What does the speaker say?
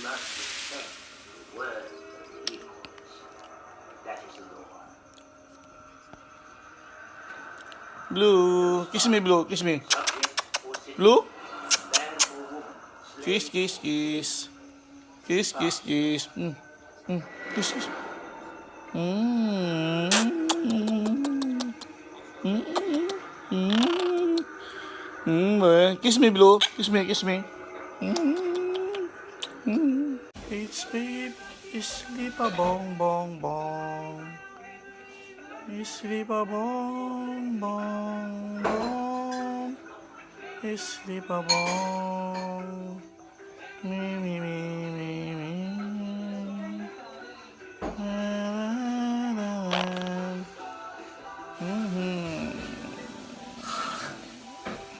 must respect the word of equals. That is law. Blue. Kiss me, Blue. Kiss me. Subject or citizen, Blue. man or woman, Kiss, slave, kiss, kiss. Kiss, kiss, kiss. Kiss, kiss. Mm. Mm. Mm. Kiss me, Blue. Kiss me, kiss me. It's sleep, it's sleep a bong bong bong. It's sleep a bong bong bong. It's sleep a bong. Me me me.